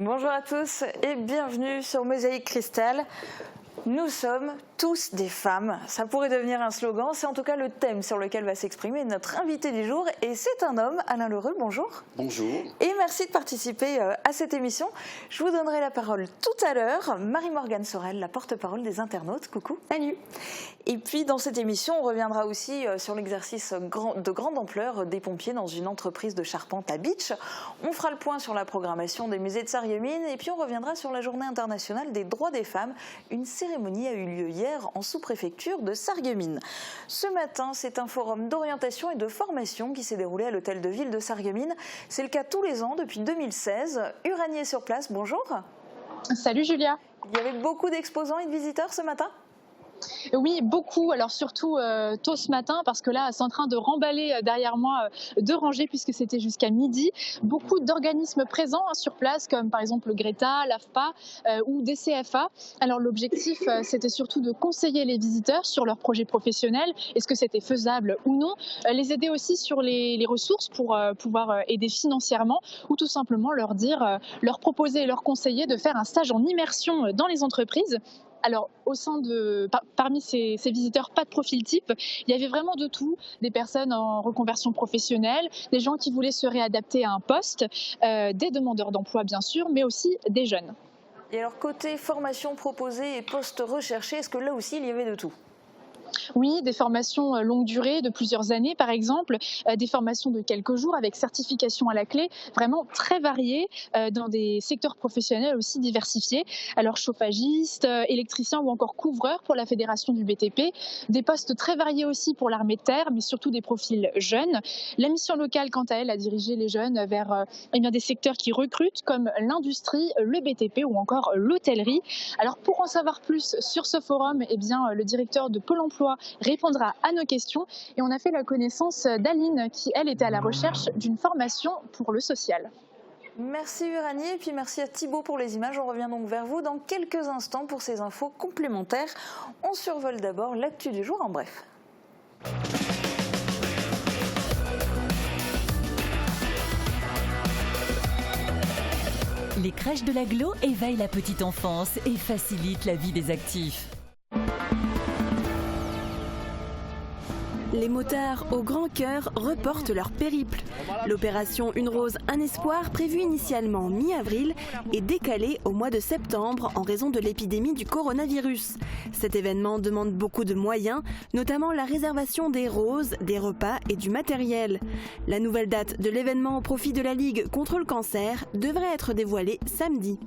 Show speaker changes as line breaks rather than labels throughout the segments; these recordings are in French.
Bonjour à tous et bienvenue sur Mosaïque Cristal. Nous sommes tous des femmes. Ça pourrait devenir un slogan, c'est en tout cas le thème sur lequel va s'exprimer notre invité du jour. Et c'est un homme, Alain Lheureux, bonjour.
Bonjour.
Et merci de participer à cette émission. Je vous donnerai la parole tout à l'heure. Marie-Morgane Sorel, la porte-parole des internautes. Coucou.
Salut.
Et puis dans cette émission, on reviendra aussi sur l'exercice de grande ampleur des pompiers dans une entreprise de charpente à Bitche. On fera le point sur la programmation des musées de Sarreguemines et puis on reviendra sur la journée internationale des droits des femmes. Une cérémonie a eu lieu hier en sous-préfecture de Sarreguemines. Ce matin, c'est un forum d'orientation et de formation qui s'est déroulé à l'hôtel de ville de Sarreguemines. C'est le cas tous les ans depuis 2016. Uranie est sur place, bonjour.
Salut Julia.
Il y avait beaucoup d'exposants et de visiteurs ce matin ?
Oui, beaucoup. Alors surtout tôt ce matin parce que là, c'est en train de remballer derrière moi deux rangées puisque c'était jusqu'à midi. Beaucoup d'organismes présents sur place comme par exemple le Greta, l'AFPA ou des CFA. Alors l'objectif, c'était surtout de conseiller les visiteurs sur leurs projets professionnels. Est-ce que c'était faisable ou non ? Les aider aussi sur les ressources pour pouvoir aider financièrement ou tout simplement leur dire, leur proposer et leur conseiller de faire un stage en immersion dans les entreprises. Alors, parmi ces visiteurs, pas de profil type, il y avait vraiment de tout, des personnes en reconversion professionnelle, des gens qui voulaient se réadapter à un poste, des demandeurs d'emploi bien sûr, mais aussi des jeunes.
Et alors, côté formation proposée et postes recherchés, est-ce que là aussi il y avait de tout ?
Oui, des formations longue durée de plusieurs années par exemple, des formations de quelques jours avec certification à la clé, vraiment très variées dans des secteurs professionnels aussi diversifiés. Alors chauffagiste, électricien ou encore couvreur pour la fédération du BTP, des postes très variés aussi pour l'armée de terre, mais surtout des profils jeunes. La mission locale, quant à elle, a dirigé les jeunes vers des secteurs qui recrutent comme l'industrie, le BTP ou encore l'hôtellerie. Alors pour en savoir plus sur ce forum, le directeur de Pôle emploi répondra à nos questions et on a fait la connaissance d'Aline qui, elle, était à la recherche d'une formation pour le social.
Merci Uranie et puis merci à Thibaut pour les images. On revient donc vers vous dans quelques instants pour ces infos complémentaires. On survole d'abord l'actu du jour en bref.
Les crèches de l'Agglo éveillent la petite enfance et facilitent la vie des actifs.
Les motards au grand cœur reportent leur périple. L'opération Une rose, un espoir, prévue initialement mi-avril, est décalée au mois de septembre en raison de l'épidémie du coronavirus. Cet événement demande beaucoup de moyens, notamment la réservation des roses, des repas et du matériel. La nouvelle date de l'événement au profit de la Ligue contre le cancer devrait être dévoilée samedi.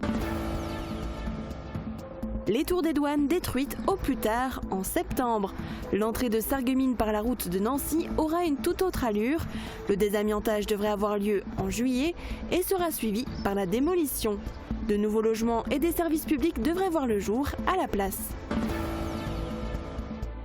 Les tours des douanes détruites au plus tard en septembre. L'entrée de Sarreguemines par la route de Nancy aura une toute autre allure. Le désamiantage devrait avoir lieu en juillet et sera suivi par la démolition. De nouveaux logements et des services publics devraient voir le jour à la place.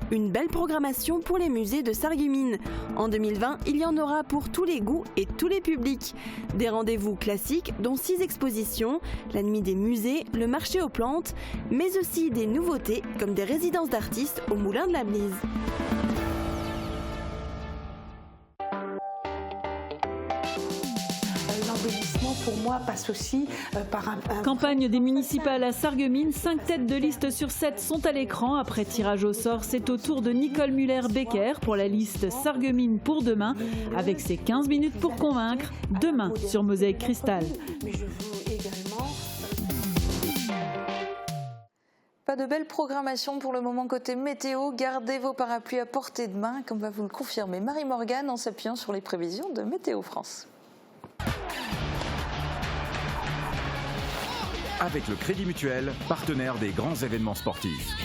Une belle programmation pour les musées de Sarreguemines. En 2020, il y en aura pour tous les goûts et tous les publics. Des rendez-vous classiques, dont 6 expositions, la nuit des musées, le marché aux plantes, mais aussi des nouveautés comme des résidences d'artistes au Moulin de la Blise.
L'embellissement pour moi passe aussi par un...
Campagne des municipales à Sarreguemines, 5 têtes de liste sur 7 sont à l'écran. Après tirage au sort, c'est au tour de Nicole Muller-Becker pour la liste Sarreguemines pour demain, avec ses 15 minutes pour convaincre, demain sur Mosaïque Cristal.
Mais je veux également...
Pas de belle programmation pour le moment côté météo. Gardez vos parapluies à portée de main, comme va vous le confirmer Marie-Morgane en s'appuyant sur les prévisions de Météo France.
Avec le Crédit Mutuel, partenaire des grands événements sportifs.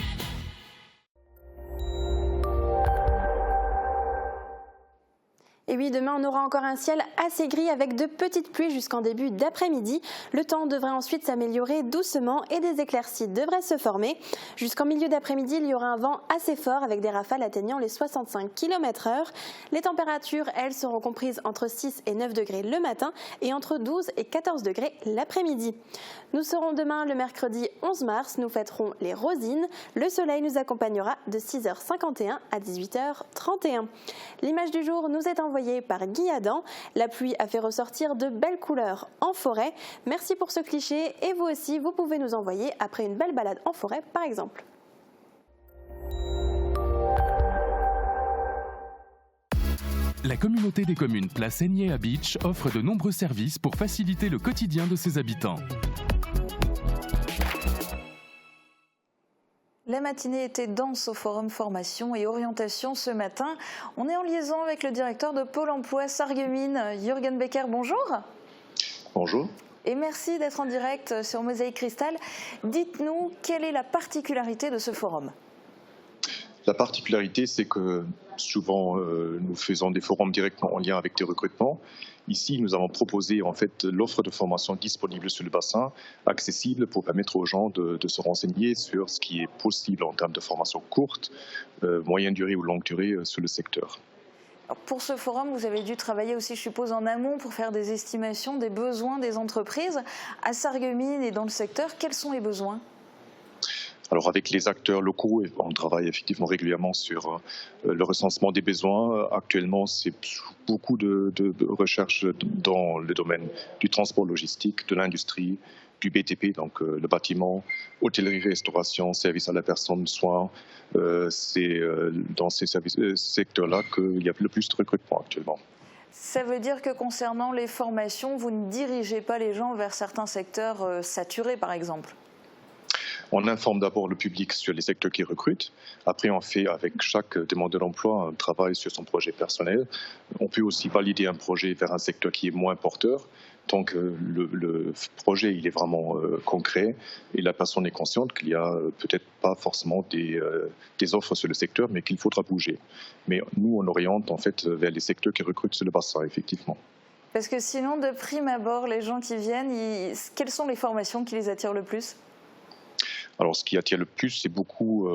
Et oui, demain on aura encore un ciel assez gris avec de petites pluies jusqu'en début d'après-midi. Le temps devrait ensuite s'améliorer doucement et des éclaircies devraient se former. Jusqu'en milieu d'après-midi, il y aura un vent assez fort avec des rafales atteignant les 65 km/h. Les températures, elles, seront comprises entre 6 et 9 degrés le matin et entre 12 et 14 degrés l'après-midi. Nous serons demain le mercredi 11 mars, nous fêterons les Rosines. Le soleil nous accompagnera de 6h51 à 18h31. L'image du jour nous est envoyée envoyé par Guy Adam. La pluie a fait ressortir de belles couleurs en forêt. Merci pour ce cliché et vous aussi, vous pouvez nous envoyer après une belle balade en forêt par exemple.
La communauté des communes Place Aigné à Beach offre de nombreux services pour faciliter le quotidien de ses habitants.
La matinée était dense au forum formation et orientation ce matin. On est en liaison avec le directeur de Pôle emploi Sarreguemines, Jürgen Becker. Bonjour.
Bonjour.
Et merci d'être en direct sur Mosaïque Cristal. Dites-nous, quelle est la particularité de ce forum ?
La particularité, c'est que souvent nous faisons des forums directement en lien avec des recrutements. Ici, nous avons proposé en fait l'offre de formation disponible sur le bassin, accessible pour permettre aux gens de se renseigner sur ce qui est possible en termes de formation courte, moyenne durée ou longue durée sur le secteur.
Alors pour ce forum, vous avez dû travailler aussi, je suppose, en amont pour faire des estimations des besoins des entreprises. À Sarreguemines et dans le secteur, quels sont les besoins ?
Alors avec les acteurs locaux, on travaille effectivement régulièrement sur le recensement des besoins. Actuellement, c'est beaucoup de recherches dans le domaine du transport logistique, de l'industrie, du BTP, donc le bâtiment, hôtellerie, restauration, services à la personne, soins. C'est dans ces secteurs-là qu'il y a le plus de recrutement actuellement.
Ça veut dire que concernant les formations, vous ne dirigez pas les gens vers certains secteurs saturés, par exemple ?
On informe d'abord le public sur les secteurs qui recrutent. Après, on fait avec chaque demandeur d'emploi un travail sur son projet personnel. On peut aussi valider un projet vers un secteur qui est moins porteur. Donc le projet il est vraiment concret et la personne est consciente qu'il y a peut-être pas forcément des offres sur le secteur, mais qu'il faudra bouger. Mais nous, on oriente en fait vers les secteurs qui recrutent sur le bassin, effectivement.
Parce que sinon, de prime abord, les gens qui viennent, quelles sont les formations qui les attirent le plus ?
Alors, ce qui attire le plus, c'est beaucoup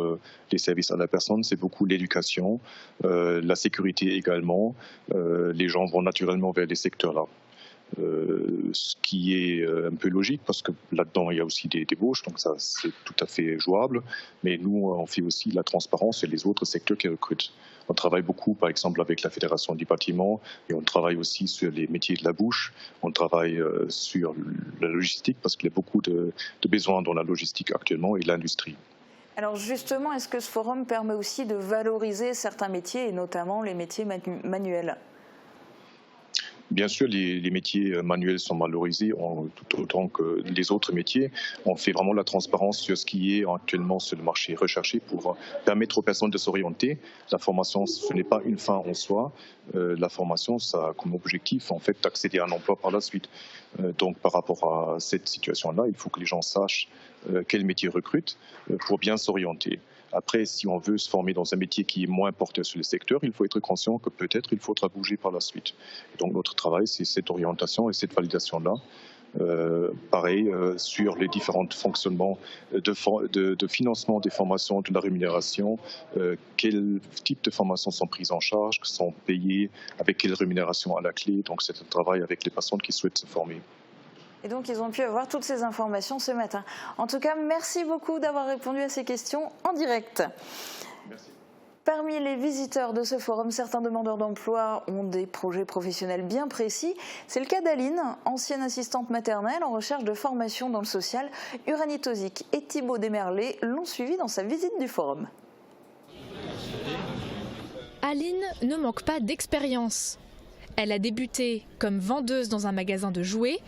les services à la personne, c'est beaucoup l'éducation, la sécurité également. Les gens vont naturellement vers les secteurs-là. Ce qui est un peu logique parce que là-dedans, il y a aussi des débauches, donc ça, c'est tout à fait jouable. Mais nous, on fait aussi la transparence sur les autres secteurs qui recrutent. On travaille beaucoup, par exemple, avec la Fédération du bâtiment et on travaille aussi sur les métiers de la bouche. On travaille sur la logistique parce qu'il y a beaucoup de besoins dans la logistique actuellement et l'industrie.
Alors justement, est-ce que ce forum permet aussi de valoriser certains métiers et notamment les métiers manuels ?
Bien sûr, les métiers manuels sont valorisés tout autant que les autres métiers. On fait vraiment la transparence sur ce qui est actuellement sur le marché recherché pour permettre aux personnes de s'orienter. La formation, ce n'est pas une fin en soi. La formation, ça a comme objectif en fait d'accéder à un emploi par la suite. Donc par rapport à cette situation-là, il faut que les gens sachent quel métier recrutent pour bien s'orienter. Après, si on veut se former dans un métier qui est moins porteur sur le secteur, il faut être conscient que peut-être il faudra bouger par la suite. Et donc notre travail, c'est cette orientation et cette validation-là. Pareil, sur les différents fonctionnements de financement des formations, de la rémunération, quel type de formations sont prises en charge, sont payées, avec quelle rémunération à la clé. Donc c'est un travail avec les personnes qui souhaitent se former.
Et donc, ils ont pu avoir toutes ces informations ce matin. En tout cas, merci beaucoup d'avoir répondu à ces questions en direct.
Merci.
Parmi les visiteurs de ce forum, certains demandeurs d'emploi ont des projets professionnels bien précis. C'est le cas d'Aline, ancienne assistante maternelle en recherche de formation dans le social. Uranie Tozic et Thibaut Desmerlet l'ont suivi dans sa visite du forum.
Aline ne manque pas d'expérience. Elle a débuté comme vendeuse dans un magasin de jouets,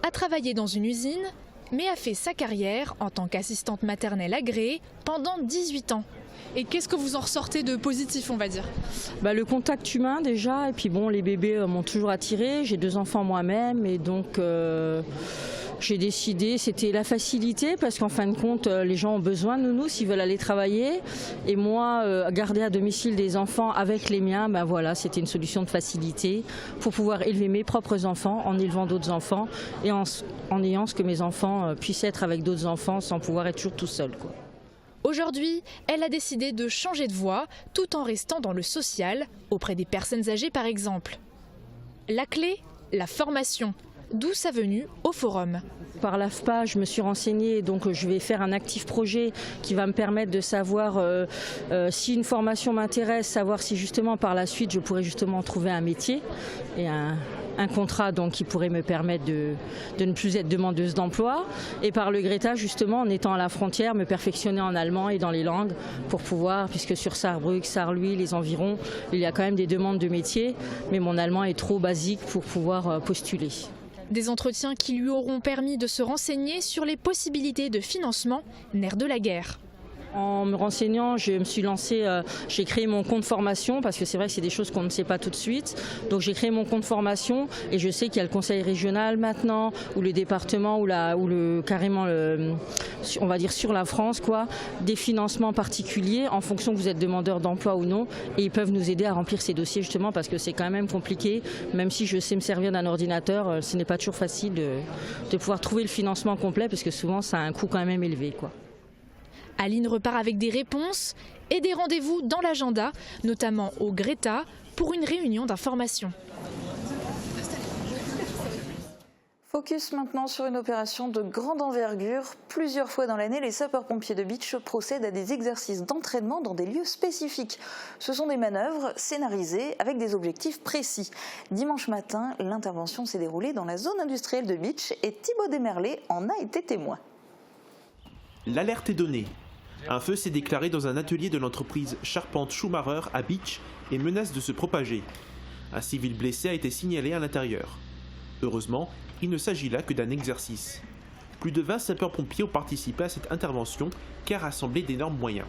a travaillé dans une usine, mais a fait sa carrière en tant qu'assistante maternelle agréée pendant 18 ans.
Et qu'est-ce que vous en ressortez de positif, on va dire ?
Le contact humain déjà, et puis bon, les bébés m'ont toujours attirée. J'ai 2 enfants moi-même, et donc j'ai décidé, c'était la facilité, parce qu'en fin de compte, les gens ont besoin de nounou s'ils veulent aller travailler. Et moi, garder à domicile des enfants avec les miens, voilà, c'était une solution de facilité pour pouvoir élever mes propres enfants en élevant d'autres enfants et en ayant ce que mes enfants puissent être avec d'autres enfants sans pouvoir être toujours tout seul, quoi.
Aujourd'hui, elle a décidé de changer de voie tout en restant dans le social, auprès des personnes âgées par exemple. La clé, la formation. d'où sa venue au forum.
Par l'AFPA, je me suis renseignée, donc je vais faire un actif projet qui va me permettre de savoir si une formation m'intéresse, savoir si justement par la suite je pourrais justement trouver un métier et un contrat donc, qui pourrait me permettre de ne plus être demandeuse d'emploi. Et par le Greta, justement, en étant à la frontière, me perfectionner en allemand et dans les langues pour pouvoir, puisque sur Sarrebruck, Sarrelouis, les environs, il y a quand même des demandes de métiers, mais mon allemand est trop basique pour pouvoir postuler.
Des entretiens qui lui auront permis de se renseigner sur les possibilités de financement, nerf de la guerre.
En me renseignant, je me suis lancée, j'ai créé mon compte formation parce que c'est vrai que c'est des choses qu'on ne sait pas tout de suite. Donc j'ai créé mon compte formation et je sais qu'il y a le conseil régional maintenant, ou le département, carrément, on va dire sur la France, des financements particuliers en fonction que vous êtes demandeur d'emploi ou non. Et ils peuvent nous aider à remplir ces dossiers justement parce que c'est quand même compliqué. Même si je sais me servir d'un ordinateur, ce n'est pas toujours facile de pouvoir trouver le financement complet parce que souvent ça a un coût quand même élevé,
Aline repart avec des réponses et des rendez-vous dans l'agenda, notamment au Greta, pour une réunion d'information.
Focus maintenant sur une opération de grande envergure. Plusieurs fois dans l'année, les sapeurs-pompiers de Bitche procèdent à des exercices d'entraînement dans des lieux spécifiques. Ce sont des manœuvres scénarisées avec des objectifs précis. Dimanche matin, l'intervention s'est déroulée dans la zone industrielle de Bitche et Thibaut Desmerlet en a été témoin.
L'alerte est donnée. Un feu s'est déclaré dans un atelier de l'entreprise Charpente Schumacher à Bitche et menace de se propager. Un civil blessé a été signalé à l'intérieur. Heureusement, il ne s'agit là que d'un exercice. Plus de 20 sapeurs-pompiers ont participé à cette intervention qui a rassemblé d'énormes moyens.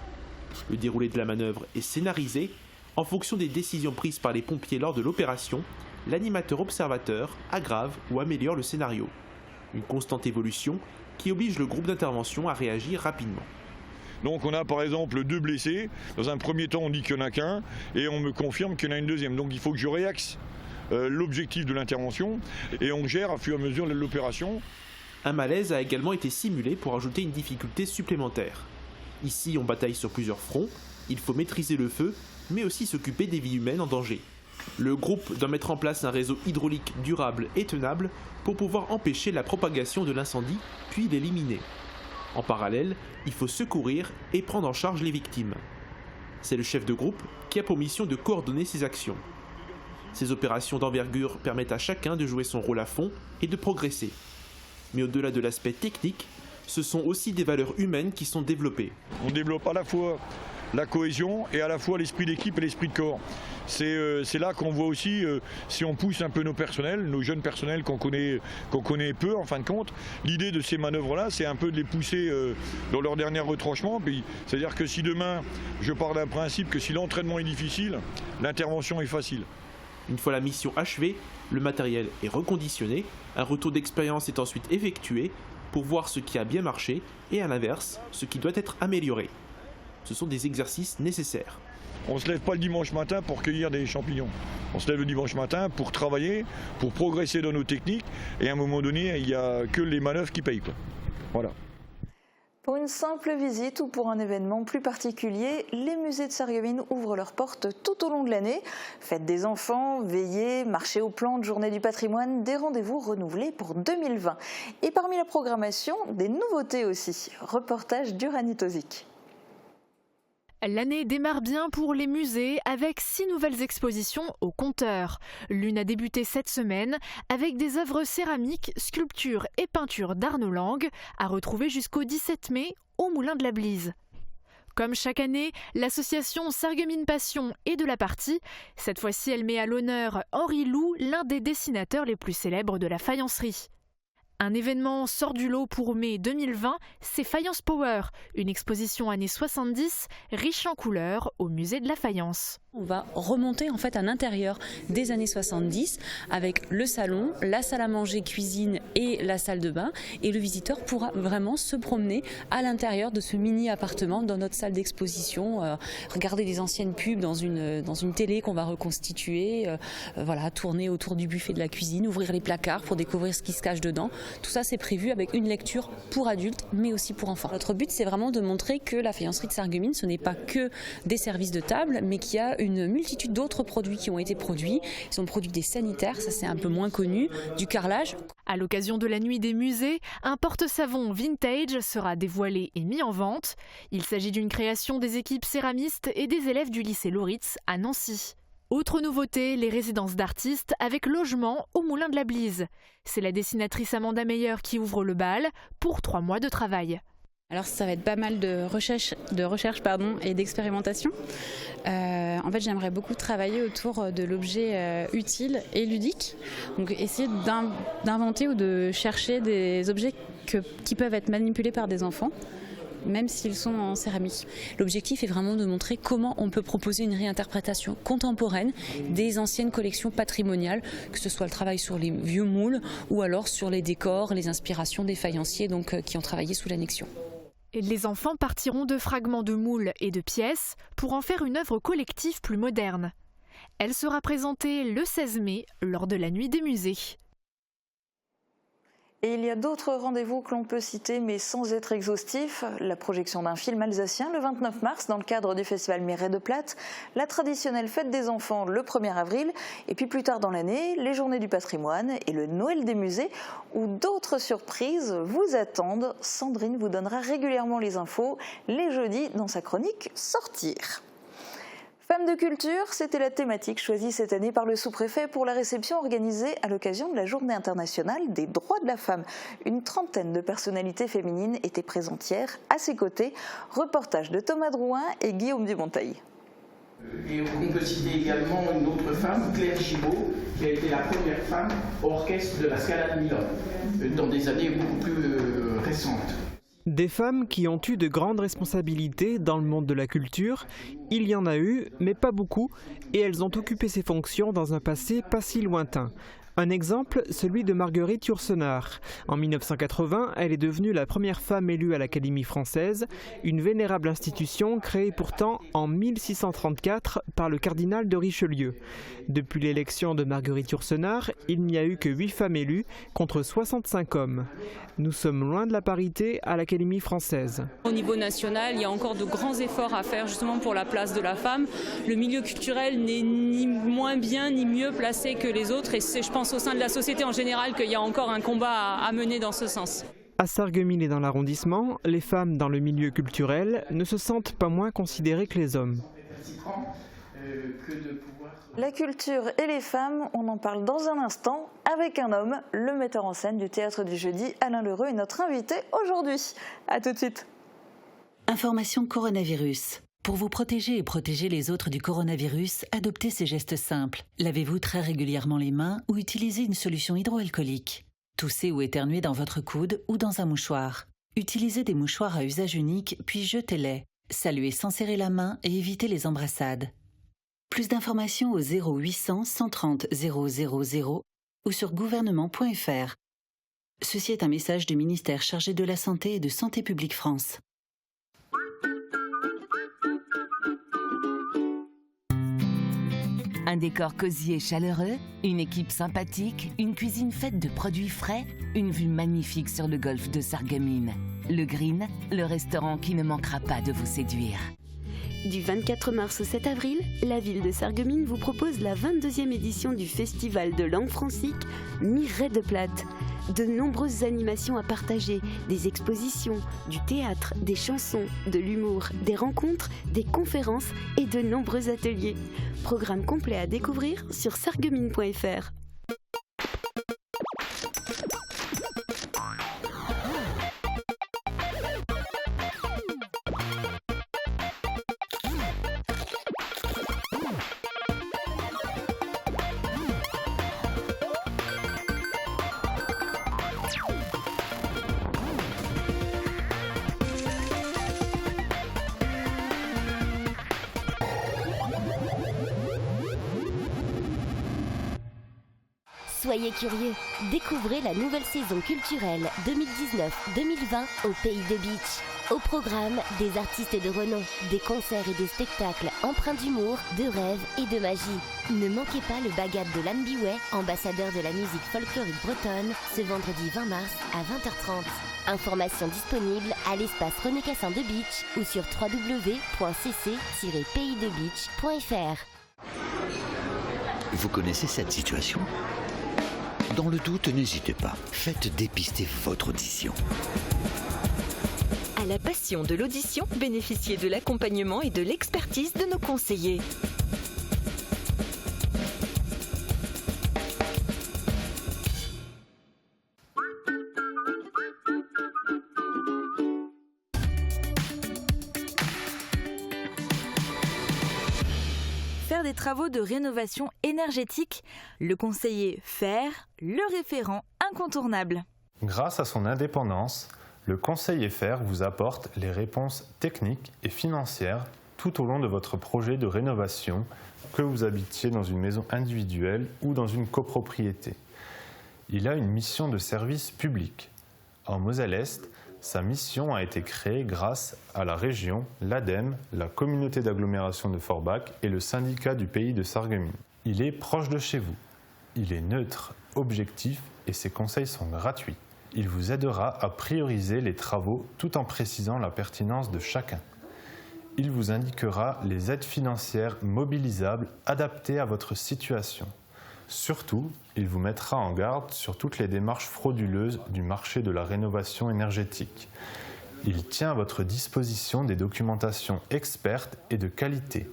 Le déroulé de la manœuvre est scénarisé. En fonction des décisions prises par les pompiers lors de l'opération, l'animateur observateur aggrave ou améliore le scénario. Une constante évolution qui oblige le groupe d'intervention à réagir rapidement.
Donc on a par exemple 2 blessés, dans un premier temps on dit qu'il n'y en a qu'un et on me confirme qu'il y en a une deuxième. Donc il faut que je réaxe l'objectif de l'intervention et on gère à fur et à mesure de l'opération.
Un malaise a également été simulé pour ajouter une difficulté supplémentaire. Ici on bataille sur plusieurs fronts, il faut maîtriser le feu mais aussi s'occuper des vies humaines en danger. Le groupe doit mettre en place un réseau hydraulique durable et tenable pour pouvoir empêcher la propagation de l'incendie puis l'éliminer. En parallèle, il faut secourir et prendre en charge les victimes. C'est le chef de groupe qui a pour mission de coordonner ces actions. Ces opérations d'envergure permettent à chacun de jouer son rôle à fond et de progresser. Mais au-delà de l'aspect technique, ce sont aussi des valeurs humaines qui sont développées.
On développe à la fois la cohésion et à la fois l'esprit d'équipe et l'esprit de corps. C'est là qu'on voit aussi si on pousse un peu nos personnels, nos jeunes personnels qu'on connaît peu en fin de compte. L'idée de ces manœuvres-là, c'est un peu de les pousser dans leur dernier retranchement. C'est-à-dire que si demain, je pars d'un principe que si l'entraînement est difficile, l'intervention est facile.
Une fois la mission achevée, le matériel est reconditionné, un retour d'expérience est ensuite effectué pour voir ce qui a bien marché et à l'inverse, ce qui doit être amélioré. Ce sont des exercices nécessaires.
On ne se lève pas le dimanche matin pour cueillir des champignons. On se lève le dimanche matin pour travailler, pour progresser dans nos techniques. Et à un moment donné, il n'y a que les manœuvres qui payent. Voilà.
Pour une simple visite ou pour un événement plus particulier, les musées de Sarreguemines ouvrent leurs portes tout au long de l'année. Fête des enfants, veillées, marché aux plantes, journée du patrimoine, des rendez-vous renouvelés pour 2020. Et parmi la programmation, des nouveautés aussi. Reportage d'Uranie Tozic.
L'année démarre bien pour les musées avec 6 nouvelles expositions au compteur. L'une a débuté cette semaine avec des œuvres céramiques, sculptures et peintures d'Arnaud Lang à retrouver jusqu'au 17 mai au Moulin de la Blise. Comme chaque année, l'association Sarreguemines Passion est de la partie. Cette fois-ci, elle met à l'honneur Henri Lou, l'un des dessinateurs les plus célèbres de la faïencerie. Un événement sort du lot pour mai 2020, c'est Faïence Power, une exposition années 70, riche en couleurs, au musée de la faïence.
On va remonter en fait à l'intérieur des années 70 avec le salon, la salle à manger, cuisine et la salle de bain. Et le visiteur pourra vraiment se promener à l'intérieur de ce mini appartement dans notre salle d'exposition, regarder les anciennes pubs dans une télé qu'on va reconstituer, voilà, tourner autour du buffet de la cuisine, ouvrir les placards pour découvrir ce qui se cache dedans. Tout ça, c'est prévu avec une lecture pour adultes, mais aussi pour enfants. Notre but, c'est vraiment de montrer que la faïencerie de Sarreguemines, ce n'est pas que des services de table, mais qu'il y a une multitude d'autres produits qui ont été produits. Ils ont produit des sanitaires, ça c'est un peu moins connu, du carrelage.
À l'occasion de la nuit des musées, un porte-savon vintage sera dévoilé et mis en vente. Il s'agit d'une création des équipes céramistes et des élèves du lycée Loritz à Nancy. Autre nouveauté, les résidences d'artistes avec logement au Moulin de la Blise. C'est la dessinatrice Amanda Meyer qui ouvre le bal pour 3 mois de travail.
Alors ça va être pas mal de recherche et d'expérimentation. En fait, j'aimerais beaucoup travailler autour de l'objet utile et ludique. Donc essayer d'inventer ou de chercher des objets qui peuvent être manipulés par des enfants, même s'ils sont en céramique.
L'objectif est vraiment de montrer comment on peut proposer une réinterprétation contemporaine des anciennes collections patrimoniales, que ce soit le travail sur les vieux moules ou alors sur les décors, les inspirations des faïenciers qui ont travaillé sous l'annexion.
Et les enfants partiront de fragments de moules et de pièces pour en faire une œuvre collective plus moderne. Elle sera présentée le 16 mai lors de la nuit des musées.
Et il y a d'autres rendez-vous que l'on peut citer, mais sans être exhaustif. La projection d'un film alsacien le 29 mars dans le cadre du festival Mireille de Plate, la traditionnelle fête des enfants le 1er avril, et puis plus tard dans l'année, les journées du patrimoine et le Noël des musées, où d'autres surprises vous attendent. Sandrine vous donnera régulièrement les infos les jeudis dans sa chronique Sortir. Femmes de culture, c'était la thématique choisie cette année par le sous-préfet pour la réception organisée à l'occasion de la Journée internationale des droits de la femme. Une trentaine de personnalités féminines étaient présentes hier à ses côtés. Reportage de Thomas Drouin et Guillaume Dumonteil.
Et on peut citer également une autre femme, Claire Gibault, qui a été la première femme au orchestre de la Scala de Milan, dans des années beaucoup plus récentes.
Des femmes qui ont eu de grandes responsabilités dans le monde de la culture, il y en a eu, mais pas beaucoup, et elles ont occupé ces fonctions dans un passé pas si lointain. Un exemple, celui de Marguerite Yourcenar. En 1980, elle est devenue la première femme élue à l'Académie française, une vénérable institution créée pourtant en 1634 par le cardinal de Richelieu. Depuis l'élection de Marguerite Yourcenar, il n'y a eu que 8 femmes élues contre 65 hommes. Nous sommes loin de la parité à l'Académie française.
Au niveau national, il y a encore de grands efforts à faire justement pour la place de la femme. Le milieu culturel n'est ni moins bien ni mieux placé que les autres, et c'est, je pense, au sein de la société en général qu'il y a encore un combat à mener dans ce sens.
À Sarreguemines et dans l'arrondissement, les femmes dans le milieu culturel ne se sentent pas moins considérées que les hommes.
La culture et les femmes, on en parle dans un instant avec un homme, le metteur en scène du Théâtre du Jeudi, Alain Lheureux, est notre invité aujourd'hui. A tout de suite.
Information coronavirus. Pour vous protéger et protéger les autres du coronavirus, adoptez ces gestes simples. Lavez-vous très régulièrement les mains ou utilisez une solution hydroalcoolique. Toussez ou éternuez dans votre coude ou dans un mouchoir. Utilisez des mouchoirs à usage unique, puis jetez-les. Saluez sans serrer la main et évitez les embrassades. Plus d'informations au 0800 130 000 ou sur gouvernement.fr. Ceci est un message du ministère chargé de la Santé et de Santé publique France.
Un décor cosy et chaleureux, une équipe sympathique, une cuisine faite de produits frais, une vue magnifique sur le golfe de Sarreguemines. Le Green, le restaurant qui ne manquera pas de vous séduire.
Du 24 mars au 7 avril, la ville de Sarreguemines vous propose la 22e édition du festival de langue francique Mireille de Plate. De nombreuses animations à partager, des expositions, du théâtre, des chansons, de l'humour, des rencontres, des conférences et de nombreux ateliers. Programme complet à découvrir sur sarreguemines.fr.
Soyez curieux, découvrez la nouvelle saison culturelle 2019-2020 au Pays de Beach.
Au programme, des artistes de renom, des concerts et des spectacles empreints d'humour, de rêve et de magie. Ne manquez pas le Bagad de Lan Biway, ambassadeur de la musique folklorique bretonne, ce vendredi 20 mars à 20h30. Informations disponibles à l'espace René Cassin de Beach ou sur www.cc-paysdebeach.fr.
Vous connaissez cette situation ? Dans le doute, n'hésitez pas. Faites dépister votre audition.
À la passion de l'audition, bénéficiez de l'accompagnement et de l'expertise de nos conseillers.
Faire des travaux de rénovation énergétique, le conseiller FER, le référent incontournable.
Grâce à son indépendance, le conseiller FER vous apporte les réponses techniques et financières tout au long de votre projet de rénovation, que vous habitiez dans une maison individuelle ou dans une copropriété. Il a une mission de service public. En Moselle-Est, sa mission a été créée grâce à la région, l'ADEME, la communauté d'agglomération de Forbach et le syndicat du pays de Sarreguemines. Il est proche de chez vous. Il est neutre, objectif et ses conseils sont gratuits. Il vous aidera à prioriser les travaux tout en précisant la pertinence de chacun. Il vous indiquera les aides financières mobilisables adaptées à votre situation. Surtout, il vous mettra en garde sur toutes les démarches frauduleuses du marché de la rénovation énergétique. Il tient à votre disposition des documentations expertes et de qualité.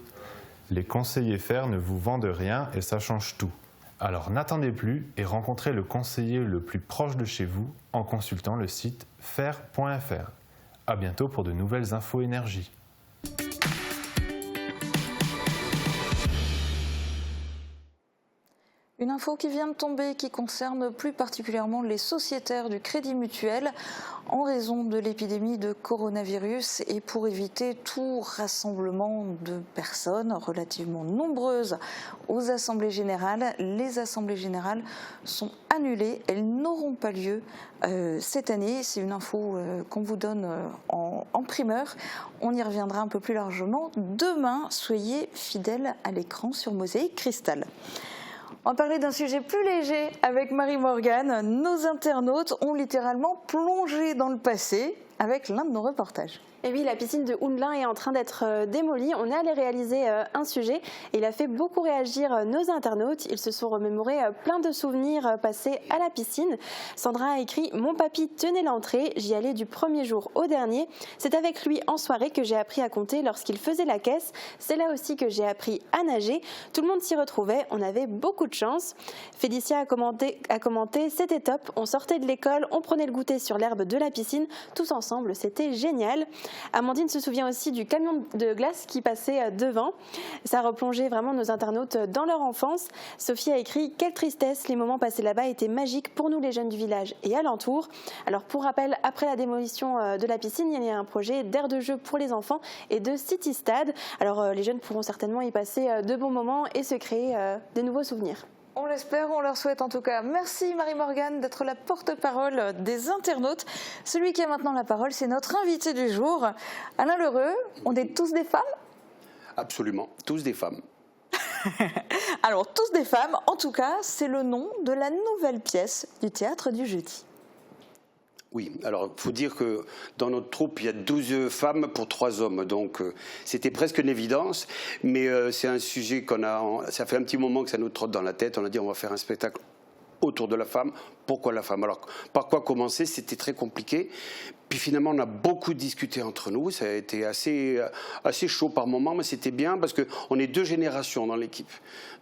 Les conseillers FER ne vous vendent rien et ça change tout. Alors n'attendez plus et rencontrez le conseiller le plus proche de chez vous en consultant le site fer.fr. À bientôt pour de nouvelles infos énergie.
Une info qui vient de tomber qui concerne plus particulièrement les sociétaires du Crédit Mutuel en raison de l'épidémie de coronavirus et pour éviter tout rassemblement de personnes relativement nombreuses aux assemblées générales. Les assemblées générales sont annulées, elles n'auront pas lieu cette année. C'est une info qu'on vous donne en primeur. On y reviendra un peu plus largement demain. Soyez fidèles à l'écran sur Mosaïque Cristal. On va parler d'un sujet plus léger avec Marie Morgan. Nos internautes ont littéralement plongé dans le passé avec l'un de nos reportages.
Et oui, la piscine de Houndelin est en train d'être démolie. On est allé réaliser un sujet et il a fait beaucoup réagir nos internautes. Ils se sont remémorés plein de souvenirs passés à la piscine. Sandra a écrit « Mon papy tenait l'entrée, j'y allais du premier jour au dernier. C'est avec lui en soirée que j'ai appris à compter lorsqu'il faisait la caisse. C'est là aussi que j'ai appris à nager. Tout le monde s'y retrouvait, on avait beaucoup de chance. » Félicia a commenté « C'était top, on sortait de l'école, on prenait le goûter sur l'herbe de la piscine. Tous ensemble, c'était génial. » Amandine se souvient aussi du camion de glace qui passait devant. Ça a replongé vraiment nos internautes dans leur enfance. Sophie a écrit « Quelle tristesse, les moments passés là-bas étaient magiques pour nous les jeunes du village et alentour. » Alors pour rappel, après la démolition de la piscine, il y a un projet d'aire de jeu pour les enfants et de City Stade. Alors les jeunes pourront certainement y passer de bons moments et se créer des nouveaux souvenirs.
On l'espère, on leur souhaite en tout cas. Merci Marie-Morgane d'être la porte-parole des internautes. Celui qui a maintenant la parole, c'est notre invité du jour, Alain Lheureux. On est tous des femmes ?
Absolument, tous des femmes.
Alors, tous des femmes, en tout cas, c'est le nom de la nouvelle pièce du Théâtre du Jeudi.
Oui, alors il faut dire que dans notre troupe, il y a 12 femmes pour 3 hommes, donc c'était presque une évidence, mais c'est un sujet ça fait un petit moment que ça nous trotte dans la tête, on a dit on va faire un spectacle autour de la femme. Pourquoi la femme? Alors, par quoi commencer? C'était très compliqué. Puis finalement, on a beaucoup discuté entre nous. Ça a été assez chaud par moments, mais c'était bien parce qu'on est 2 générations dans l'équipe.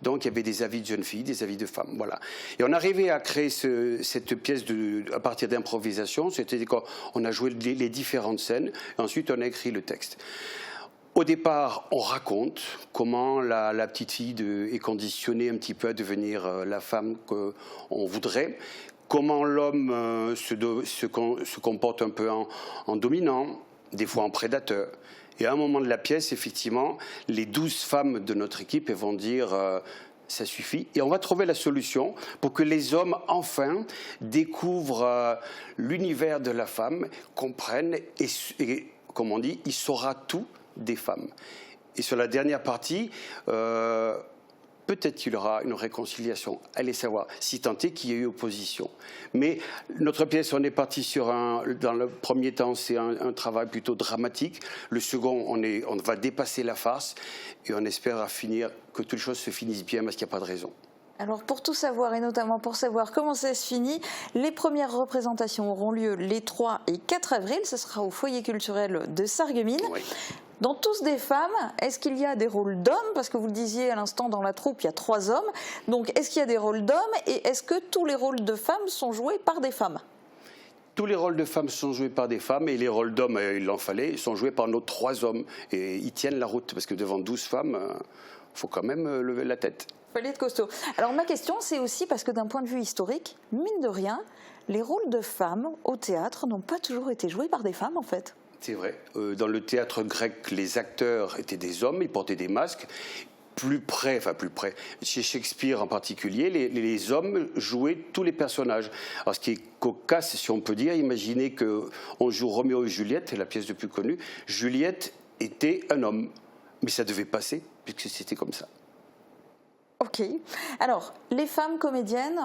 Donc, il y avait des avis de jeunes filles, des avis de femmes. Voilà. Et on arrivait à créer cette pièce à partir d'improvisation. C'est-à-dire qu'on a joué les différentes scènes. Et ensuite, on a écrit le texte. Au départ, on raconte comment la petite fille est conditionnée un petit peu à devenir la femme qu'on voudrait, comment l'homme se comporte un peu en dominant, des fois en prédateur. Et à un moment de la pièce, effectivement, les 12 femmes de notre équipe vont dire ça suffit. Et on va trouver la solution pour que les hommes, enfin, découvrent l'univers de la femme, comprennent et comme on dit, il saura tout des femmes. Et sur la dernière partie, peut-être qu'il y aura une réconciliation, allez savoir, si tant est qu'il y a eu opposition. Mais notre pièce, on est parti sur dans le premier temps, c'est un travail plutôt dramatique. Le second, on va dépasser la farce et on espère à finir que toutes les choses se finissent bien parce qu'il n'y a pas de raison.
Alors pour tout savoir et notamment pour savoir comment ça se finit, les premières représentations auront lieu les 3 et 4 avril, ce sera au foyer culturel de Sarreguemines.
Oui.
Dans Tous des femmes, est-ce qu'il y a des rôles d'hommes? Parce que vous le disiez à l'instant, dans la troupe, il y a 3 hommes. Donc est-ce qu'il y a des rôles d'hommes et est-ce que tous les rôles de femmes sont joués par des femmes?
Tous les rôles de femmes sont joués par des femmes et les rôles d'hommes, il en fallait, sont joués par nos 3 hommes. Et ils tiennent la route parce que devant 12 femmes, il faut quand même lever la tête.
Il fallait être costaud. Alors ma question, c'est aussi parce que d'un point de vue historique, mine de rien, les rôles de femmes au théâtre n'ont pas toujours été joués par des femmes en fait.
C'est vrai. Dans le théâtre grec, les acteurs étaient des hommes, ils portaient des masques. Plus près, chez Shakespeare en particulier, les hommes jouaient tous les personnages. Alors ce qui est cocasse, si on peut dire, imaginez qu'on joue Roméo et Juliette, la pièce la plus connue. Juliette était un homme, mais ça devait passer, puisque c'était comme ça.
Ok. Alors, les femmes comédiennes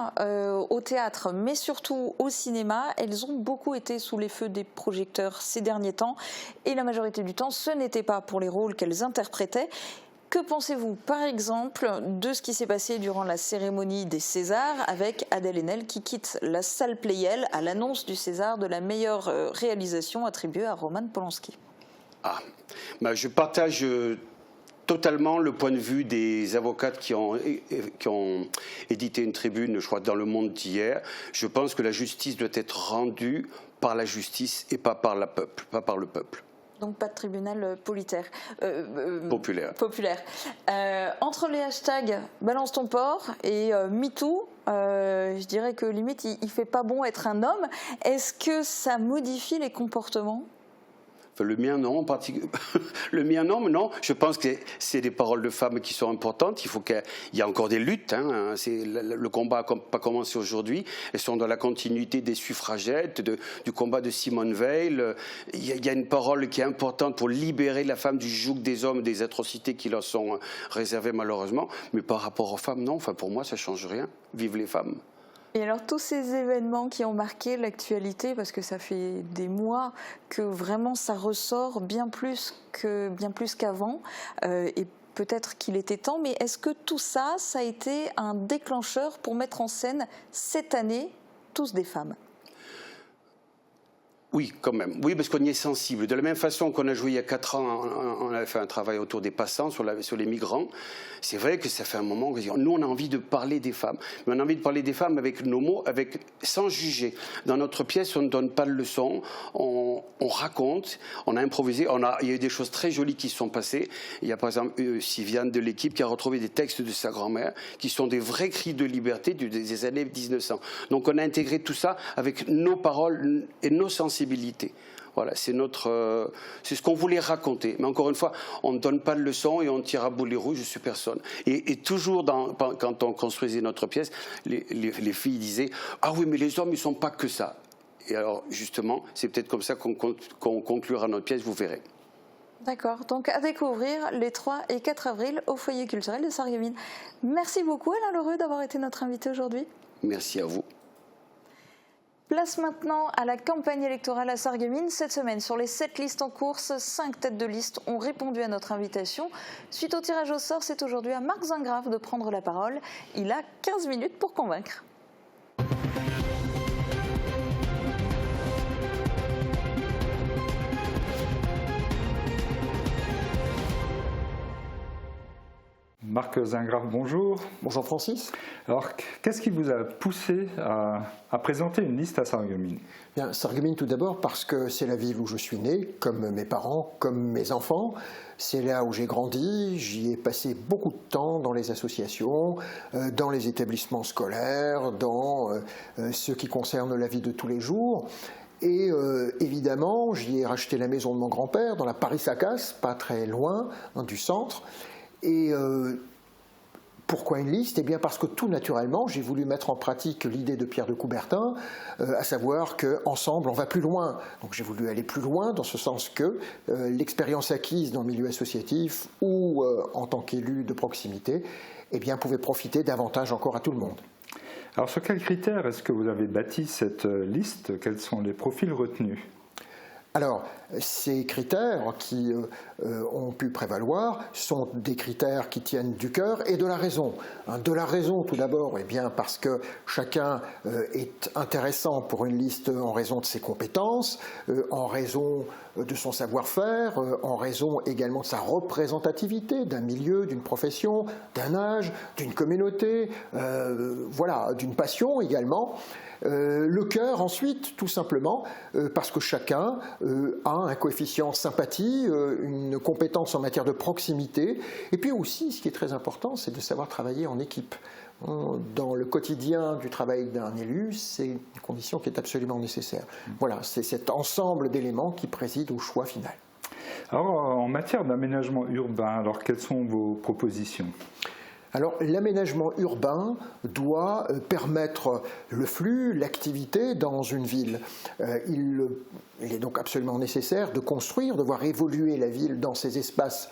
au théâtre, mais surtout au cinéma, elles ont beaucoup été sous les feux des projecteurs ces derniers temps. Et la majorité du temps, ce n'était pas pour les rôles qu'elles interprétaient. Que pensez-vous, par exemple, de ce qui s'est passé durant la cérémonie des Césars avec Adèle Haenel qui quitte la salle Pleyel à l'annonce du César de la meilleure réalisation attribuée à Roman Polanski?
Je partage totalement le point de vue des avocates qui ont édité une tribune, je crois, dans Le Monde d'hier. Je pense que la justice doit être rendue par la justice et pas par le peuple.
Donc pas de tribunal populaire. Entre les hashtags Balance ton porc et MeToo, je dirais que limite il ne fait pas bon être un homme. Est-ce que ça modifie les comportements ?
Le mien, non, en particulier. Le mien, non, mais non. Je pense que c'est des paroles de femmes qui sont importantes. Il y a encore des luttes. Le combat n'a pas commencé aujourd'hui. Elles sont dans la continuité des suffragettes, du combat de Simone Veil. Il y a une parole qui est importante pour libérer la femme du joug des hommes, des atrocités qui leur sont réservées malheureusement. Mais par rapport aux femmes, non. Pour moi, ça ne change rien. Vive les femmes.
Et alors tous ces événements qui ont marqué l'actualité, parce que ça fait des mois que vraiment ça ressort bien plus qu'avant, et peut-être qu'il était temps, mais est-ce que tout ça, ça a été un déclencheur pour mettre en scène cette année Tous des femmes ?
Oui, quand même. Oui, parce qu'on y est sensible. De la même façon qu'on a joué il y a 4 ans, on avait fait un travail autour des passants, sur les migrants. C'est vrai que ça fait un moment que nous, on a envie de parler des femmes. Mais on a envie de parler des femmes avec nos mots, sans juger. Dans notre pièce, on ne donne pas de leçons, on raconte, on a improvisé. Il y a eu des choses très jolies qui se sont passées. Il y a par exemple Siviane de l'équipe qui a retrouvé des textes de sa grand-mère qui sont des vrais cris de liberté des années 1900. Donc on a intégré tout ça avec nos paroles et nos sensibilités. Voilà, c'est ce qu'on voulait raconter. Mais encore une fois, on ne donne pas de leçons et on tire à boulet rouge sur personne. Et toujours, quand on construisait notre pièce, les filles disaient « Ah oui, mais les hommes, ils ne sont pas que ça ». Et alors, justement, c'est peut-être comme ça qu'on conclura notre pièce, vous verrez.
D'accord, donc à découvrir les 3 et 4 avril au foyer culturel de Sarreguemines. Merci beaucoup Alain Lheureux d'avoir été notre invité aujourd'hui.
Merci à vous.
Place maintenant à la campagne électorale à Sarreguemines. Cette semaine, sur les 7 listes en course, 5 têtes de liste ont répondu à notre invitation. Suite au tirage au sort, c'est aujourd'hui à Marc Zingrave de prendre la parole. Il a 15 minutes pour convaincre.
Marc Zingrave, bonjour.
Bonjour Francis.
Alors, qu'est-ce qui vous a poussé à présenter une liste à Sarreguemines ?
Bien, Sarreguemines tout d'abord parce que c'est la ville où je suis né, comme mes parents, comme mes enfants. C'est là où j'ai grandi, j'y ai passé beaucoup de temps dans les associations, dans les établissements scolaires, dans ce qui concerne la vie de tous les jours. Et évidemment, j'y ai racheté la maison de mon grand-père dans la Paris-Sacasse, pas très loin du centre. Et Pourquoi une liste? Eh bien parce que tout naturellement, j'ai voulu mettre en pratique l'idée de Pierre de Coubertin, à savoir qu'ensemble, on va plus loin. Donc j'ai voulu aller plus loin dans ce sens que l'expérience acquise dans le milieu associatif ou en tant qu'élu de proximité, eh bien, pouvait profiter davantage encore à tout le monde.
Alors sur quels critères est-ce que vous avez bâti cette liste? Quels sont les profils retenus?
Alors, ces critères qui ont pu prévaloir sont des critères qui tiennent du cœur et de la raison. De la raison, tout d'abord, eh bien parce que chacun est intéressant pour une liste en raison de ses compétences, en raison de son savoir-faire, en raison également de sa représentativité d'un milieu, d'une profession, d'un âge, d'une communauté, voilà, d'une passion également. Le cœur ensuite, tout simplement, parce que chacun a un coefficient sympathie, une compétence en matière de proximité, et puis aussi, ce qui est très important, c'est de savoir travailler en équipe. Dans le quotidien du travail d'un élu, c'est une condition qui est absolument nécessaire. Voilà, c'est cet ensemble d'éléments qui préside au choix final.
Alors, en matière d'aménagement urbain, alors quelles sont vos propositions ?
Alors, l'aménagement urbain doit permettre le flux, l'activité dans une ville. Il est donc absolument nécessaire de construire, de voir évoluer la ville dans ces espaces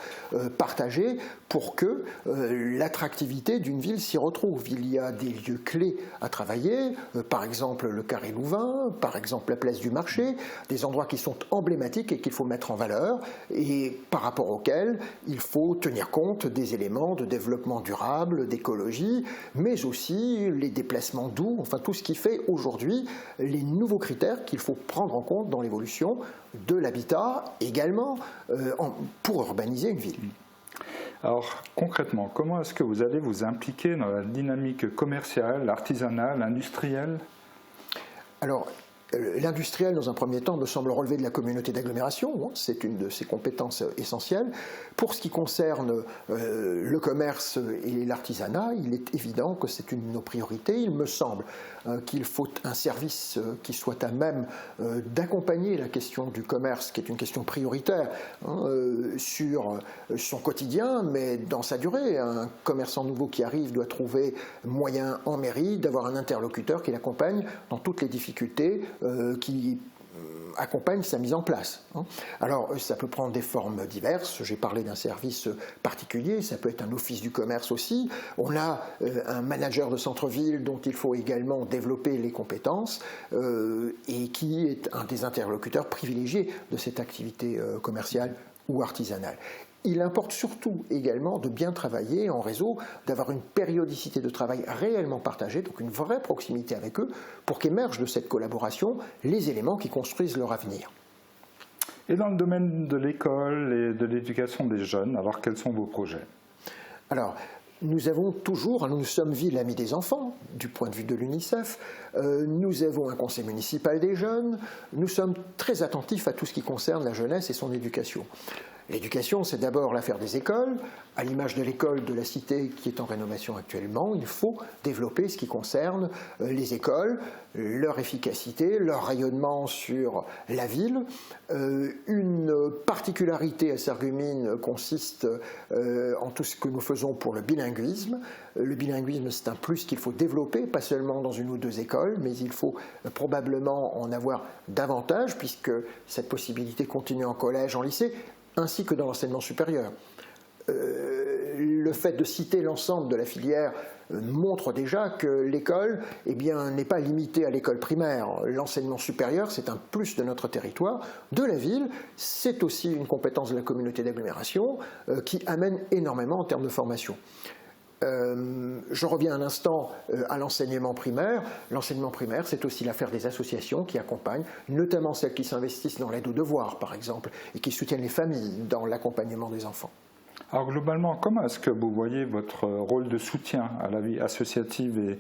partagés pour que l'attractivité d'une ville s'y retrouve. Il y a des lieux clés à travailler, par exemple le Carré Louvain, par exemple la place du Marché, des endroits qui sont emblématiques et qu'il faut mettre en valeur et par rapport auxquels il faut tenir compte des éléments de développement durable, d'écologie, mais aussi les déplacements doux, enfin tout ce qui fait aujourd'hui les nouveaux critères qu'il faut prendre en compte dans l'évolution de l'habitat également pour urbaniser une ville.
Alors concrètement, comment est-ce que vous allez vous impliquer dans la dynamique commerciale, artisanale, industrielle ?
Alors, l'industriel, dans un premier temps, me semble relever de la communauté d'agglomération, c'est une de ses compétences essentielles. Pour ce qui concerne le commerce et l'artisanat, il est évident que c'est une de nos priorités. Il me semble qu'il faut un service qui soit à même d'accompagner la question du commerce, qui est une question prioritaire, sur son quotidien, mais dans sa durée. Un commerçant nouveau qui arrive doit trouver moyen en mairie d'avoir un interlocuteur qui l'accompagne dans toutes les difficultés qui accompagne sa mise en place. Alors, ça peut prendre des formes diverses. J'ai parlé d'un service particulier, ça peut être un office du commerce aussi. On a un manager de centre-ville dont il faut également développer les compétences et qui est un des interlocuteurs privilégiés de cette activité commerciale ou artisanale. Il importe surtout également de bien travailler en réseau, d'avoir une périodicité de travail réellement partagée, donc une vraie proximité avec eux, pour qu'émergent de cette collaboration les éléments qui construisent leur avenir.
Et dans le domaine de l'école et de l'éducation des jeunes, alors quels sont vos projets ?
Alors, nous avons toujours, nous sommes Ville Amie des enfants, du point de vue de l'UNICEF, nous avons un conseil municipal des jeunes, nous sommes très attentifs à tout ce qui concerne la jeunesse et son éducation. L'éducation, c'est d'abord l'affaire des écoles. À l'image de l'école de la Cité qui est en rénovation actuellement, il faut développer ce qui concerne les écoles, leur efficacité, leur rayonnement sur la ville. Une particularité à Sarreguemines consiste en tout ce que nous faisons pour le bilinguisme. Le bilinguisme, c'est un plus qu'il faut développer, pas seulement dans une ou deux écoles, mais il faut probablement en avoir davantage, puisque cette possibilité continue en collège, en lycée, ainsi que dans l'enseignement supérieur. Le fait de citer l'ensemble de la filière montre déjà que l'école n'est pas limitée à l'école primaire. L'enseignement supérieur, c'est un plus de notre territoire, de la ville. C'est aussi une compétence de la communauté d'agglomération qui amène énormément en termes de formation. Je reviens un instant à l'enseignement primaire. L'enseignement primaire, c'est aussi l'affaire des associations qui accompagnent, notamment celles qui s'investissent dans l'aide aux devoirs, par exemple, et qui soutiennent les familles dans l'accompagnement des enfants.
Alors globalement, comment est-ce que vous voyez votre rôle de soutien à la vie associative et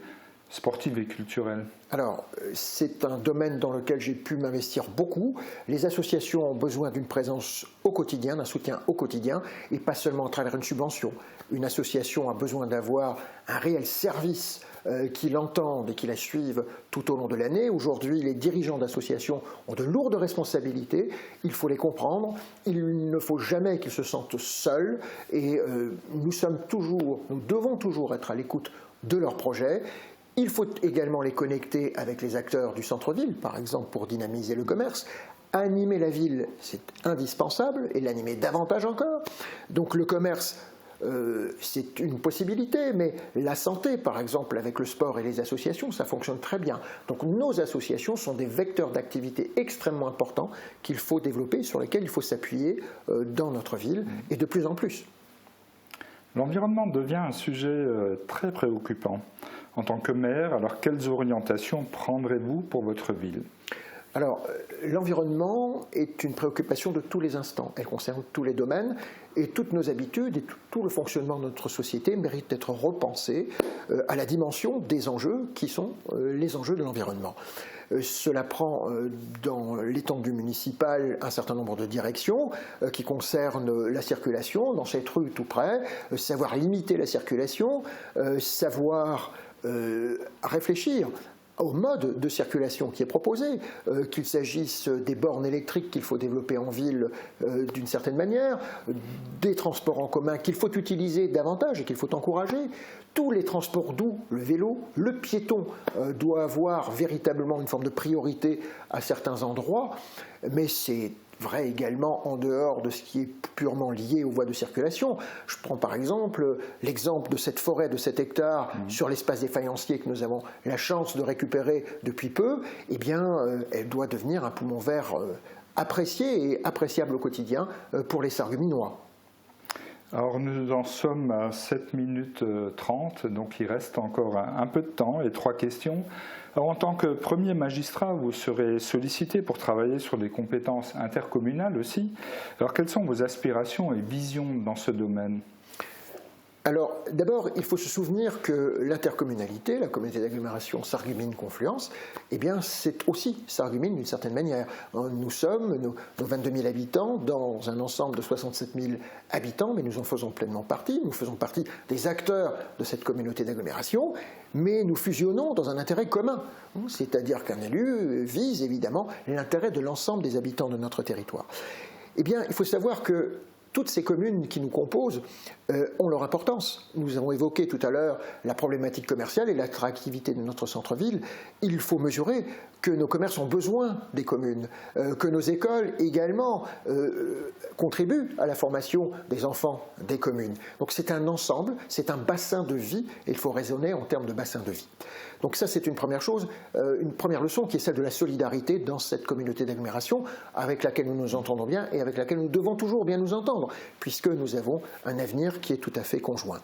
sportive et culturelle ?
Alors, c'est un domaine dans lequel j'ai pu m'investir beaucoup. Les associations ont besoin d'une présence au quotidien, d'un soutien au quotidien, et pas seulement à travers une subvention. Une association a besoin d'avoir un réel service qui l'entendent et qui la suivent tout au long de l'année. Aujourd'hui, les dirigeants d'associations ont de lourdes responsabilités, il faut les comprendre, il ne faut jamais qu'ils se sentent seuls et nous devons toujours être à l'écoute de leurs projets. Il faut également les connecter avec les acteurs du centre-ville, par exemple pour dynamiser le commerce. Animer la ville, c'est indispensable, et l'animer davantage encore. Donc le commerce, c'est une possibilité, mais la santé, par exemple, avec le sport et les associations, ça fonctionne très bien. Donc nos associations sont des vecteurs d'activité extrêmement importants qu'il faut développer, sur lesquels il faut s'appuyer dans notre ville, et de plus en plus.
L'environnement devient un sujet très préoccupant. En tant que maire, alors quelles orientations prendrez-vous pour votre ville ?
Alors, l'environnement est une préoccupation de tous les instants. Elle concerne tous les domaines et toutes nos habitudes et tout le fonctionnement de notre société mérite d'être repensé à la dimension des enjeux qui sont les enjeux de l'environnement. Cela prend dans l'étendue municipale un certain nombre de directions qui concernent la circulation dans cette rue tout près, savoir limiter la circulation, savoir réfléchir au mode de circulation qui est proposé, qu'il s'agisse des bornes électriques qu'il faut développer en ville d'une certaine manière, des transports en commun qu'il faut utiliser davantage et qu'il faut encourager, tous les transports doux, le vélo, le piéton doit avoir véritablement une forme de priorité à certains endroits, mais c'est vrai également en dehors de ce qui est purement lié aux voies de circulation. Je prends par exemple l'exemple de cette forêt de 7 hectares sur l'espace des faïenciers que nous avons la chance de récupérer depuis peu. Eh bien, elle doit devenir un poumon vert apprécié et appréciable au quotidien pour les Sarregueminois.
Alors nous en sommes à 7 minutes 30, donc il reste encore un peu de temps et 3 questions. Alors, en tant que premier magistrat, vous serez sollicité pour travailler sur des compétences intercommunales aussi. Alors quelles sont vos aspirations et visions dans ce domaine ?
Alors, d'abord, il faut se souvenir que l'intercommunalité, la communauté d'agglomération Sarreguemines-Confluence, eh bien, c'est aussi Sarreguemines d'une certaine manière. Nous sommes, nos 22 000 habitants, dans un ensemble de 67 000 habitants, mais nous en faisons pleinement partie. Nous faisons partie des acteurs de cette communauté d'agglomération, mais nous fusionnons dans un intérêt commun. C'est-à-dire qu'un élu vise évidemment l'intérêt de l'ensemble des habitants de notre territoire. Eh bien, il faut savoir que toutes ces communes qui nous composent ont leur importance. Nous avons évoqué tout à l'heure la problématique commerciale et l'attractivité de notre centre-ville. Il faut mesurer que nos commerces ont besoin des communes, que nos écoles également contribuent à la formation des enfants des communes. Donc c'est un ensemble, c'est un bassin de vie et il faut raisonner en termes de bassin de vie. Donc ça c'est une première chose, une première leçon qui est celle de la solidarité dans cette communauté d'agglomération avec laquelle nous nous entendons bien et avec laquelle nous devons toujours bien nous entendre puisque nous avons un avenir qui est tout à fait conjoint.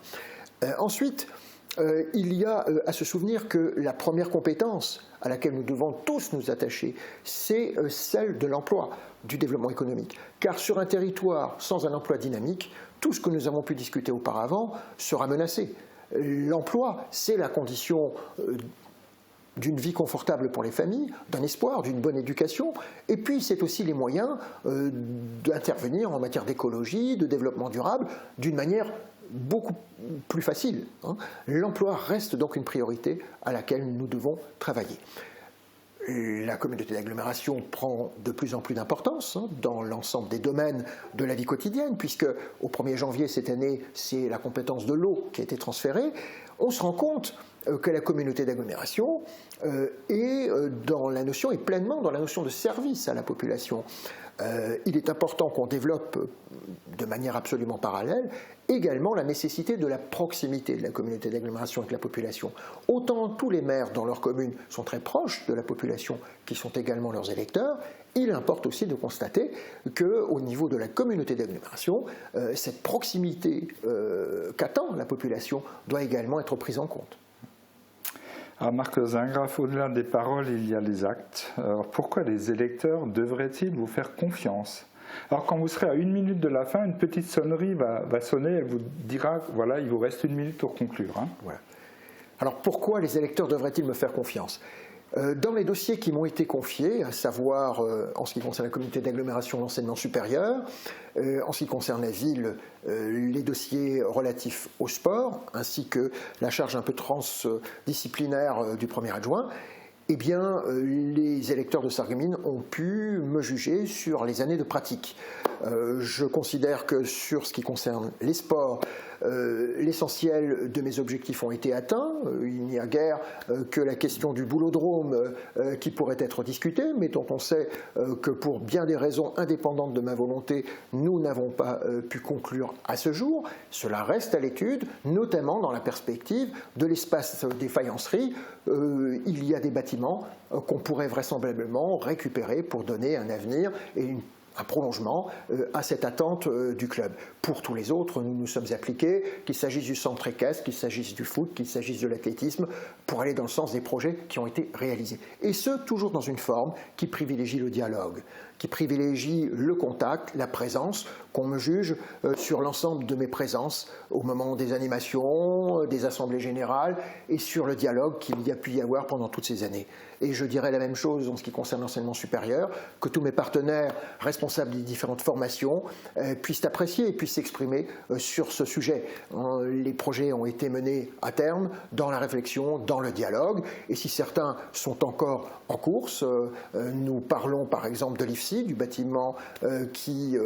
Ensuite, il y a à se souvenir que la première compétence à laquelle nous devons tous nous attacher, c'est celle de l'emploi, du développement économique. Car sur un territoire sans un emploi dynamique, tout ce que nous avons pu discuter auparavant sera menacé. L'emploi, c'est la condition d'une vie confortable pour les familles, d'un espoir, d'une bonne éducation, et puis c'est aussi les moyens d'intervenir en matière d'écologie, de développement durable, d'une manière beaucoup plus facile. L'emploi reste donc une priorité à laquelle nous devons travailler. La communauté d'agglomération prend de plus en plus d'importance dans l'ensemble des domaines de la vie quotidienne, puisque au 1er janvier cette année, c'est la compétence de l'eau qui a été transférée. On se rend compte que la communauté d'agglomération est pleinement dans la notion de service à la population. Il est important qu'on développe de manière absolument parallèle également la nécessité de la proximité de la communauté d'agglomération avec la population. Autant tous les maires dans leur commune sont très proches de la population qui sont également leurs électeurs, il importe aussi de constater qu'au niveau de la communauté d'agglomération, cette proximité qu'attend la population doit également être prise en compte.
Alors Marc Zingraff, au-delà des paroles, il y a les actes. Alors pourquoi les électeurs devraient-ils vous faire confiance ? Alors quand vous serez à 1 minute de la fin, une petite sonnerie va sonner, elle vous dira, voilà, il vous reste 1 minute pour conclure.
Voilà. Alors pourquoi les électeurs devraient-ils me faire confiance ? Dans les dossiers qui m'ont été confiés, à savoir en ce qui concerne la communauté d'agglomération de l'enseignement supérieur, en ce qui concerne la ville, les dossiers relatifs au sport, ainsi que la charge un peu transdisciplinaire du premier adjoint, eh bien, les électeurs de Sarreguemines ont pu me juger sur les années de pratique. Je considère que sur ce qui concerne les sports, l'essentiel de mes objectifs ont été atteints. Il n'y a guère que la question du boulodrome qui pourrait être discutée, mais dont on sait que pour bien des raisons indépendantes de ma volonté, nous n'avons pas pu conclure à ce jour. Cela reste à l'étude, notamment dans la perspective de l'espace des faïenceries. Il y a des bâtiments qu'on pourrait vraisemblablement récupérer pour donner un avenir et un prolongement à cette attente du club. Pour tous les autres, nous nous sommes appliqués, qu'il s'agisse du centre équestre, qu'il s'agisse du foot, qu'il s'agisse de l'athlétisme, pour aller dans le sens des projets qui ont été réalisés. Et ce, toujours dans une forme qui privilégie le dialogue, qui privilégie le contact, la présence, qu'on me juge sur l'ensemble de mes présences au moment des animations, des assemblées générales et sur le dialogue qu'il y a pu y avoir pendant toutes ces années. Et je dirais la même chose en ce qui concerne l'enseignement supérieur, que tous mes partenaires responsables des différentes formations puissent apprécier et puissent s'exprimer sur ce sujet. Les projets ont été menés à terme dans la réflexion, dans le dialogue, et si certains sont encore en course, nous parlons par exemple de l'IFSI, du bâtiment qui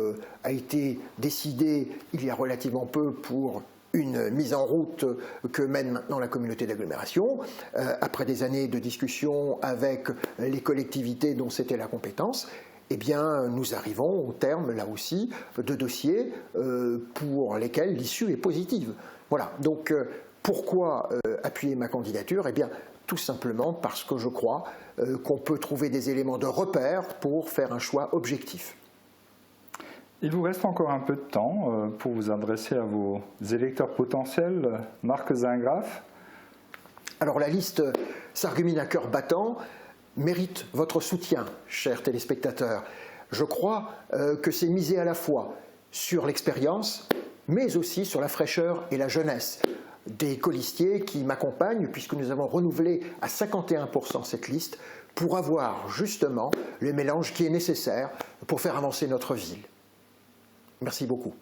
a été décidé il y a relativement peu pour une mise en route que mène maintenant la communauté d'agglomération, après des années de discussion avec les collectivités dont c'était la compétence. Eh bien, nous arrivons au terme, là aussi, de dossiers pour lesquels l'issue est positive. Voilà, donc pourquoi appuyer ma candidature? Eh bien, tout simplement parce que je crois qu'on peut trouver des éléments de repère pour faire un choix objectif.
Il vous reste encore un peu de temps pour vous adresser à vos électeurs potentiels. Marc Zingraf.
Alors la liste Sarreguemines à cœur battant mérite votre soutien, chers téléspectateurs. Je crois que c'est miser à la fois sur l'expérience, mais aussi sur la fraîcheur et la jeunesse des colistiers qui m'accompagnent, puisque nous avons renouvelé à 51% cette liste pour avoir justement le mélange qui est nécessaire pour faire avancer notre ville. Merci beaucoup.